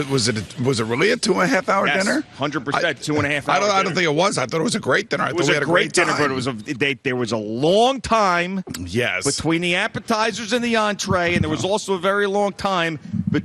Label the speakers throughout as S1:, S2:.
S1: Was it really a 2.5 hour dinner?
S2: 100%, 2.5 hour.
S1: I don't think it was. I thought it was a great dinner.
S2: It was a great dinner, but there was a long time between the appetizers and the entree, and there was also a very long time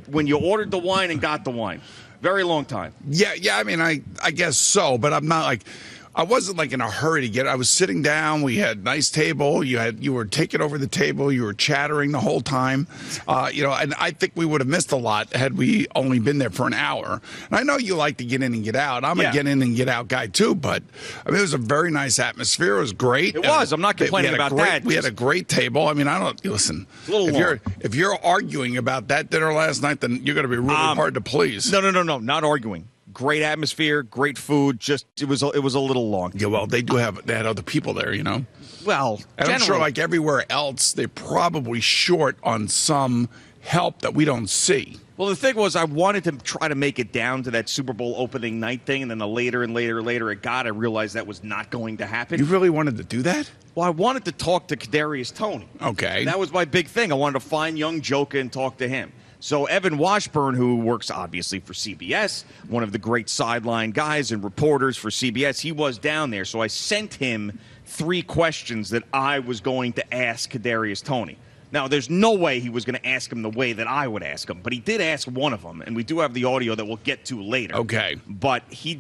S2: when you ordered the wine and got the wine. Very long time.
S1: Yeah. I mean, I guess so, but I'm not like. I wasn't like in a hurry to get it. I was sitting down. We had a nice table. You were taking over the table. You were chattering the whole time. And I think we would have missed a lot had we only been there for an hour. And I know you like to get in and get out. I'm a get in and get out guy too, but I mean, it was a very nice atmosphere. It was great.
S2: It was. I'm not complaining about that.
S1: We had a great table. I mean, listen. If you're arguing about that dinner last night, then you're going to be really hard to please.
S2: No, not arguing. Great atmosphere, great food. Just it was a little long.
S1: Yeah, well, they had other people there, you know.
S2: Well,
S1: and I'm sure, like everywhere else, they're probably short on some help that we don't see.
S2: Well, the thing was, I wanted to try to make it down to that Super Bowl opening night thing, and then the later it got, I realized that was not going to happen.
S1: You really wanted to do that?
S2: Well, I wanted to talk to Kadarius Toney.
S1: Okay,
S2: that was my big thing. I wanted to find young Joker and talk to him. So Evan Washburn, who works obviously for CBS, one of the great sideline guys and reporters for CBS, he was down there. So I sent him 3 questions that I was going to ask Kadarius Toney. Now, there's no way he was going to ask him the way that I would ask him, but he did ask one of them, and we do have the audio that we'll get to later.
S1: Okay.
S2: But he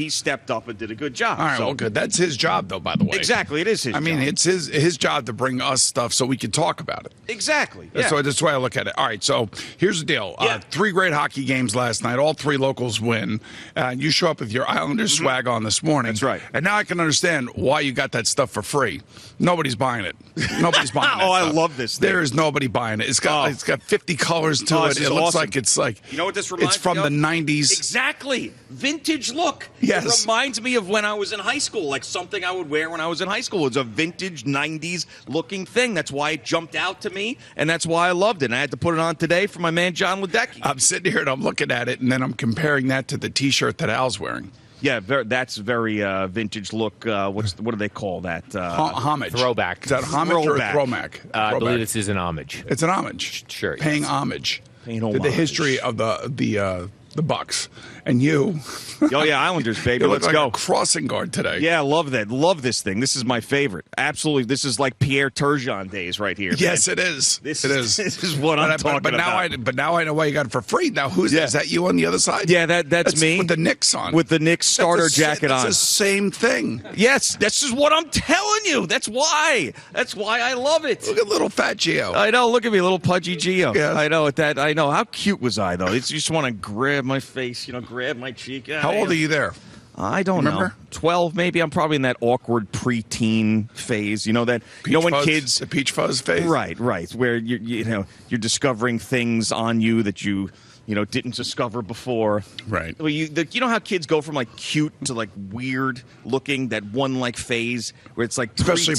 S2: stepped up and did a good job.
S1: All right, well, good. That's his job, though, by the way.
S2: Exactly, it is his job.
S1: I mean, it's his job to bring us stuff so we can talk about it.
S2: Exactly. Yeah.
S1: That's the way I look at it. All right, so here's the deal. 3 great hockey games last night. All 3 locals win. You show up with your Islanders swag on this morning.
S2: That's right.
S1: And now I can understand why you got that stuff for free. Nobody's buying it. Nobody's buying it.
S2: I love this thing.
S1: There is nobody buying it. It's got 50 colors to it. It looks like it's like
S2: you know what this reminds me of?
S1: It's from the 90s.
S2: Exactly. Vintage look.
S1: Yes.
S2: It reminds me of when I was in high school, like something I would wear when I was in high school. It's a vintage 90s looking thing. That's why it jumped out to me, and that's why I loved it. And I had to put it on today for my man John Ledecky.
S1: I'm sitting here and I'm looking at it, and then I'm comparing that to the T-shirt that Al's wearing.
S2: Yeah, that's very vintage look. What do they call that?
S1: Homage.
S3: Throwback.
S1: Is that homage or a throwback?
S3: I believe this is an homage.
S1: It's an homage.
S3: Sure.
S1: Paying homage.
S2: Paying
S1: to the history of the Bucks. And you.
S2: Oh, yeah, Islanders, baby.
S1: Let's
S2: go.
S1: A crossing guard today.
S2: Yeah, I love that. Love this thing. This is my favorite. Absolutely. This is like Pierre Turgeon days right here.
S1: Yes,
S2: man.
S1: it is.
S2: This is what I'm talking about.
S1: But now I know why you got it for free. Now, is that you on the other side?
S2: Yeah, that's me.
S1: With the Knicks on.
S2: With the Knicks starter jacket on.
S1: It's the same thing.
S2: Yes, this is what I'm telling you. That's why. That's why I love it.
S1: Look at little fat Gio.
S2: I know. Look at me, little pudgy Gio.
S1: Yeah.
S2: I know. I know. How cute was I, though? You just want to grab my face, grab my cheek.
S1: How old are you there?
S2: I don't know. 12, maybe. I'm probably in that awkward preteen phase. You know that. When kids,
S1: the peach fuzz phase.
S2: Right. Where you're discovering things on you that you didn't discover before.
S1: Right.
S2: Well, you know how kids go from like cute to like weird looking, that one like phase where it's like
S1: especially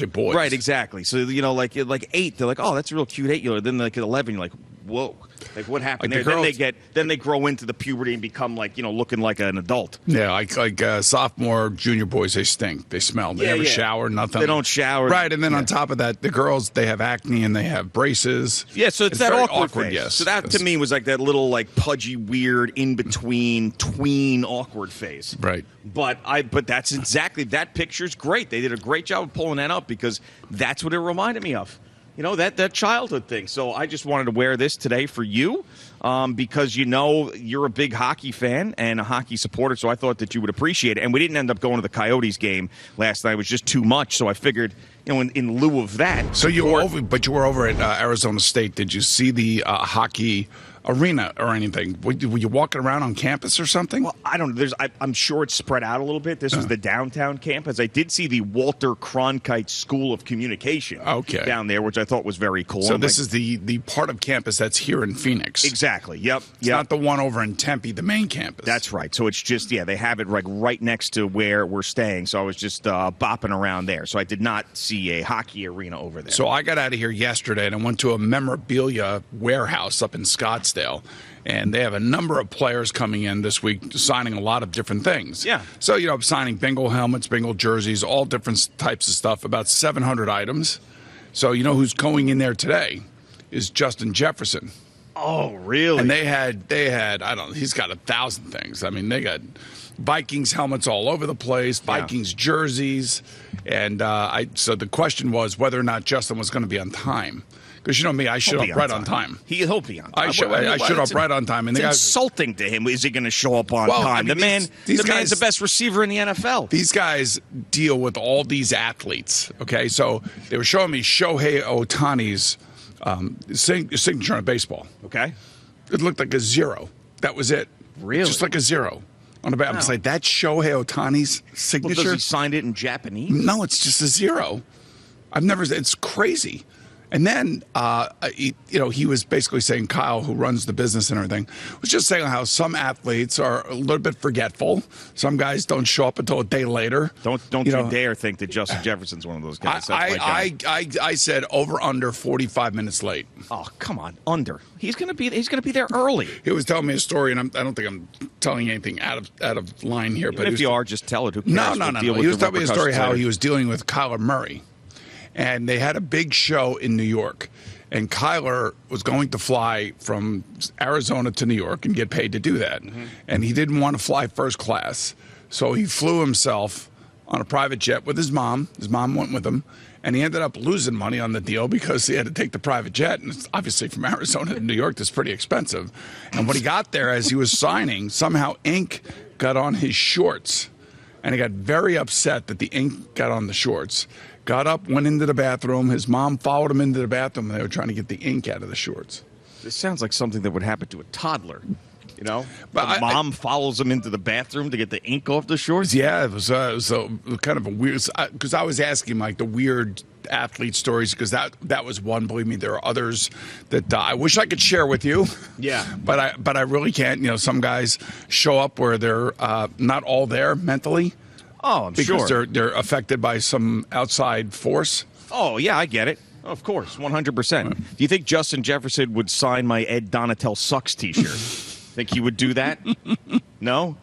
S1: boys.
S2: Right. Exactly. So like 8, they're like, oh, that's a real cute 8-year-old. Then like at 11, you're like, whoa. Like what happened there? Then they grow into the puberty and become like looking like an adult.
S1: Yeah, like sophomore, junior boys, they stink. They smell. They never shower, nothing.
S2: They don't shower.
S1: Right, and then on top of that, the girls, they have acne and they have braces.
S2: Yeah, so it's that awkward phase.
S1: Yes.
S2: So that to me was like that little like pudgy, weird, in between, tween, awkward phase.
S1: Right.
S2: But that's exactly, that picture's great. They did a great job of pulling that up because that's what it reminded me of. That childhood thing. So I just wanted to wear this today for you because you're a big hockey fan and a hockey supporter, so I thought that you would appreciate it. And we didn't end up going to the Coyotes game last night. It was just too much, so I figured, in lieu of that.
S1: So you were over at Arizona State. Did you see the hockey arena or anything? Were you walking around on campus or something?
S2: Well, I don't know. I'm sure it's spread out a little bit. This was the downtown campus. I did see the Walter Cronkite School of Communication down there, which I thought was very cool.
S1: So this is the part of campus that's here in Phoenix.
S2: Exactly. Yep.
S1: It's not the one over in Tempe, the main campus.
S2: That's right. So it's just, they have it right next to where we're staying. So I was just bopping around there. So I did not see a hockey arena over there.
S1: So I got out of here yesterday and I went to a memorabilia warehouse up in Scottsdale. And they have a number of players coming in this week signing a lot of different things.
S2: Yeah.
S1: So, signing bingo helmets, bingo jerseys, all different types of stuff, about 700 items. So, who's going in there today is Justin Jefferson.
S2: Oh, really?
S1: And they had I don't know, he's got 1,000 things. I mean, they got Vikings helmets all over the place, Vikings jerseys, and so the question was whether or not Justin was going to be on time. Because you know me, I showed up right on time.
S2: He'll be on time.
S1: I showed up right on time. And
S2: it's insulting to him. Is he going to show up on time? I mean, the man's the best receiver in the NFL.
S1: These guys deal with all these athletes. Okay, so they were showing me Shohei Ohtani's signature on a baseball.
S2: Okay,
S1: it looked like a 0. That was it.
S2: Really,
S1: just like a 0 on a bat. I'm like, that's Shohei Ohtani's signature.
S2: Well, does he signed it in Japanese?
S1: No, it's just a 0. I've never. It's crazy. And then, he was basically saying, Kyle, who runs the business and everything, was just saying how some athletes are a little bit forgetful. Some guys don't show up until a day later.
S2: Don't you dare think that Justin Jefferson's one of those guys.
S1: I said over under 45 minutes late.
S2: Oh, come on, under. He's gonna be there early.
S1: He was telling me a story, and I don't think I'm telling anything out of line here.
S2: But if you are, just tell it. Who cares?
S1: No. He was telling me a story how he was dealing with Kyler Murray. And they had a big show in New York. And Kyler was going to fly from Arizona to New York and get paid to do that. Mm-hmm. And he didn't want to fly first class. So he flew himself on a private jet with his mom. His mom went with him. And he ended up losing money on the deal because he had to take the private jet. And it's obviously from Arizona to New York, that's pretty expensive. And when he got there, as he was signing, somehow ink got on his shorts. And he got very upset that the ink got on the shorts. Got up, went into the bathroom. His mom followed him into the bathroom, and they were trying to get the ink out of the shorts.
S2: This sounds like something that would happen to a toddler. You know,
S1: but
S2: mom follows him into the bathroom to get the ink off the shorts.
S1: Yeah, it was kind of a weird. Because I was asking like the weird athlete stories, because that was one. Believe me, there are others that I wish I could share with you.
S2: Yeah,
S1: but I really can't. You know, some guys show up where they're not all there mentally.
S2: Oh, I'm sure.
S1: Because they're affected by some outside force.
S2: Oh, yeah, I get it. Of course, 100%. Do you think Justin Jefferson would sign my Ed Donatel Sucks t-shirt? Think he would do that? No?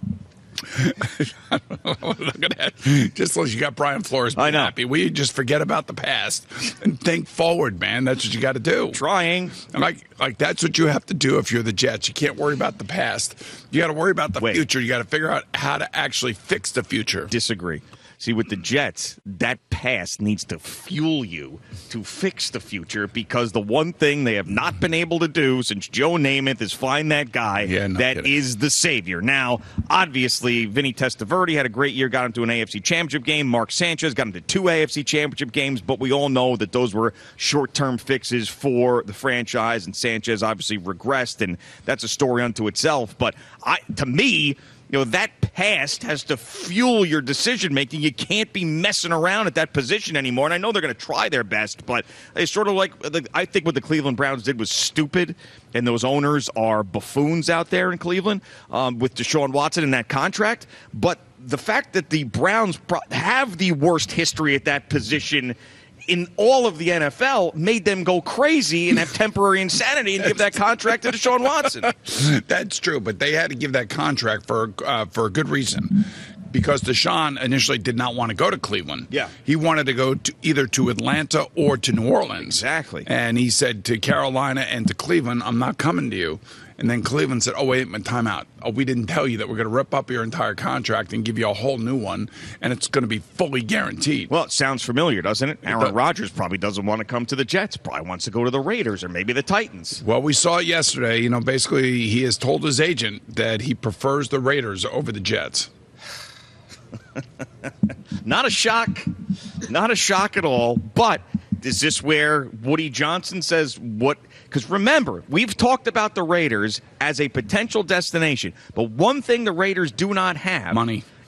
S1: Just as you got Brian Flores being happy, we just forget about the past and think forward, man. That's what you got to do.
S2: Trying.
S1: And like that's what you have to do if you're the Jets. You can't worry about the past. You got to worry about the future. You got to figure out how to actually fix the future.
S2: Disagree. See, with the Jets, that past needs to fuel you to fix the future, because the one thing they have not been able to do since Joe Namath is find that guy that is the savior. Now, obviously, Vinny Testaverde had a great year, got him to an AFC Championship game. Mark Sanchez got him to 2 AFC Championship games, but we all know that those were short-term fixes for the franchise, and Sanchez obviously regressed, and that's a story unto itself. But to me, that past has to fuel your decision-making. You can't be messing around at that position anymore. And I know they're going to try their best, but it's sort of like I think what the Cleveland Browns did was stupid, and those owners are buffoons out there in Cleveland with Deshaun Watson in that contract. But the fact that the Browns have the worst history at that position in all of the NFL made them go crazy and have temporary insanity and give that contract to Deshaun Watson.
S1: That's true, but they had to give that contract for a good reason. Because Deshaun initially did not want to go to Cleveland.
S2: Yeah.
S1: He wanted to go either to Atlanta or to New Orleans.
S2: Exactly.
S1: And he said to Carolina and to Cleveland, I'm not coming to you. And then Cleveland said, oh, wait, time out. Oh, we didn't tell you that we're going to rip up your entire contract and give you a whole new one, and it's going to be fully guaranteed.
S2: Well, it sounds familiar, doesn't it? Aaron Rodgers probably doesn't want to come to the Jets. Probably wants to go to the Raiders or maybe the Titans.
S1: Well, we saw it yesterday. Basically he has told his agent that he prefers the Raiders over the Jets.
S2: Not a shock. Not a shock at all. But is this where Woody Johnson says what? Because remember, we've talked about the Raiders as a potential destination. But one thing the Raiders do not have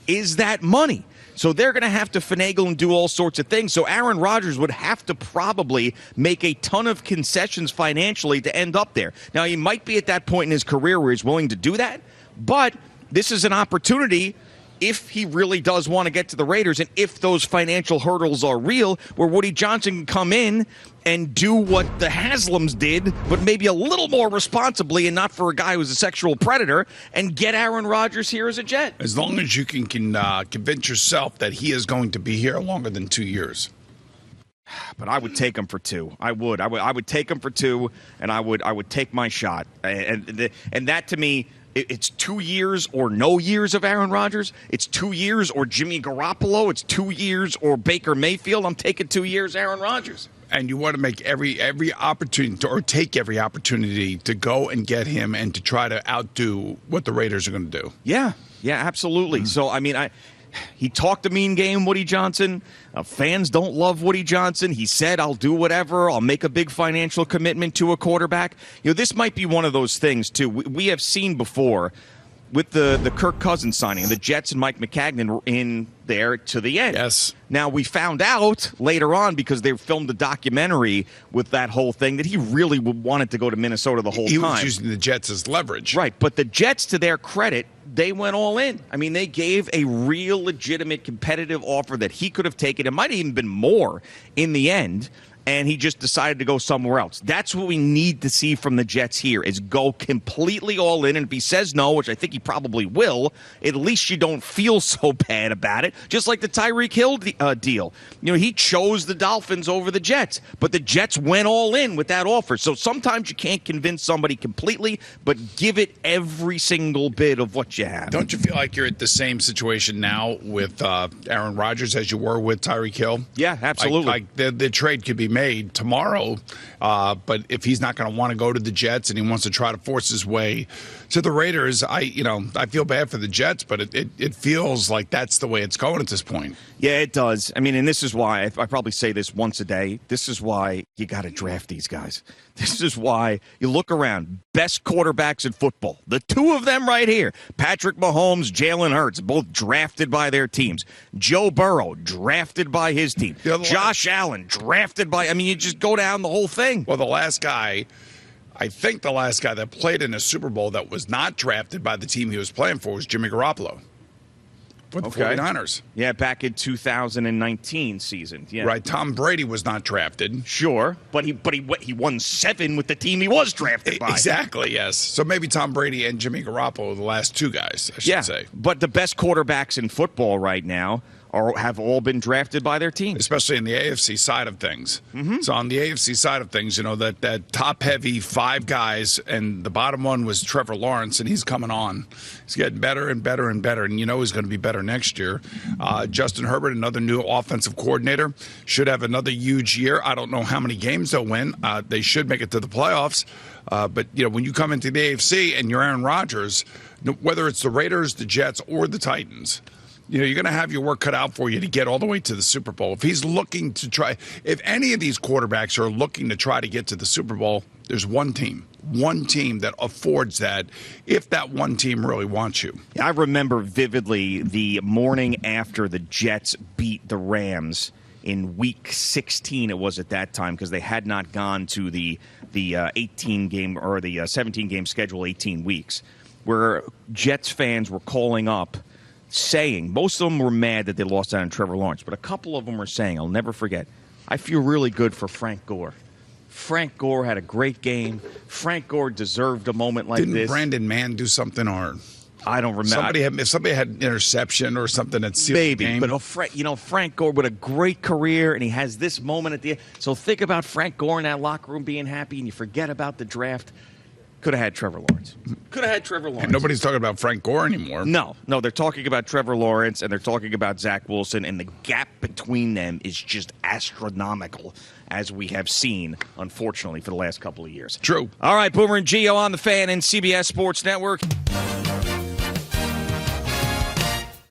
S2: is that money. So they're going to have to finagle and do all sorts of things. So Aaron Rodgers would have to probably make a ton of concessions financially to end up there. Now, he might be at that point in his career where he's willing to do that. But this is an opportunity, if he really does want to get to the Raiders and if those financial hurdles are real, where Woody Johnson can come in and do what the Haslams did, but maybe a little more responsibly and not for a guy who's a sexual predator, and get Aaron Rodgers here as a Jet.
S1: As long as you can convince yourself that he is going to be here longer than 2 years.
S2: But I would take him for 2. I would take him for 2, and I would take my shot. And that to me, it's 2 years or no years of Aaron Rodgers. It's 2 years or Jimmy Garoppolo. It's 2 years or Baker Mayfield. I'm taking 2 years Aaron Rodgers.
S1: And you want to make every opportunity or take every opportunity to go and get him and to try to outdo what the Raiders are going to do.
S2: Yeah, absolutely. So, I mean, he talked a mean game, Woody Johnson. Fans don't love Woody Johnson. He said, I'll do whatever. I'll make a big financial commitment to a quarterback. This might be one of those things, too. We have seen before with the Kirk Cousins signing, the Jets and Mike McCagnon were in there to the end.
S1: Yes.
S2: Now, we found out later on, because they filmed a documentary with that whole thing, that he really wanted to go to Minnesota the whole time.
S1: He was using the Jets as leverage.
S2: Right, but the Jets, to their credit, they went all in. I mean, they gave a real legitimate competitive offer that he could have taken. It might have even been more in the end. And he just decided to go somewhere else. That's what we need to see from the Jets here, is go completely all in. And if he says no, which I think he probably will, at least you don't feel so bad about it. Just like the Tyreek Hill deal. He chose the Dolphins over the Jets, but the Jets went all in with that offer. So sometimes you can't convince somebody completely, but give it every single bit of what you have.
S1: Don't you feel like you're at the same situation now with Aaron Rodgers as you were with Tyreek Hill?
S2: Yeah, absolutely.
S1: Like the trade could be made tomorrow, but if he's not going to want to go to the Jets and he wants to try to force his way to the Raiders, I feel bad for the Jets, but it feels like that's the way it's going at this point.
S2: Yeah, it does. I mean, and this is why I probably say this once a day. This is why you got to draft these guys. This is why you look around. Best quarterbacks in football. The two of them right here. Patrick Mahomes, Jalen Hurts, both drafted by their teams. Joe Burrow, drafted by his team. Josh Allen, drafted by... I mean, you just go down the whole thing.
S1: Well, I think the last guy that played in a Super Bowl that was not drafted by the team he was playing for was Jimmy Garoppolo. With the 49ers.
S2: Yeah, back in 2019 season. Yeah.
S1: Right. Tom Brady was not drafted.
S2: Sure, but he won 7 with the team he was drafted by.
S1: Exactly, yes. So maybe Tom Brady and Jimmy Garoppolo are the last 2 guys, I should say. But
S2: the best quarterbacks in football right now have all been drafted by their teams.
S1: Especially in the AFC side of things. Mm-hmm. So on the AFC side of things, that top-heavy 5 guys, and the bottom one was Trevor Lawrence, and he's coming on. He's getting better and better and better, and he's going to be better next year. Justin Herbert, another new offensive coordinator, should have another huge year. I don't know how many games they'll win. They should make it to the playoffs. But, when you come into the AFC and you're Aaron Rodgers, whether it's the Raiders, the Jets, or the Titans, you're going to have your work cut out for you to get all the way to the Super Bowl. If he's looking to try, if any of these quarterbacks are looking to try to get to the Super Bowl, there's one team that affords that, if that one team really wants you.
S2: I remember vividly the morning after the Jets beat the Rams in Week 16. It was at that time, because they had not gone to the 18 game or the 17 game schedule, 18 weeks, where Jets fans were calling up, saying, most of them were mad that they lost out on Trevor Lawrence, but a couple of them were saying, I'll never forget, I feel really good for Frank Gore. Frank Gore had a great game. Frank Gore deserved a moment like this.
S1: Didn't Brandon Mann do something, or
S2: I don't remember.
S1: If somebody had an interception or something that sealed the game.
S2: But Frank Gore with a great career, and he has this moment at the end. So think about Frank Gore in that locker room being happy, and you forget about the draft. Could have had Trevor Lawrence.
S1: And nobody's talking about Frank Gore anymore.
S2: No, they're talking about Trevor Lawrence, and they're talking about Zach Wilson, and the gap between them is just astronomical, as we have seen, unfortunately, for the last couple of years.
S1: True.
S2: All right, Boomer and Gio on the Fan and CBS Sports Network.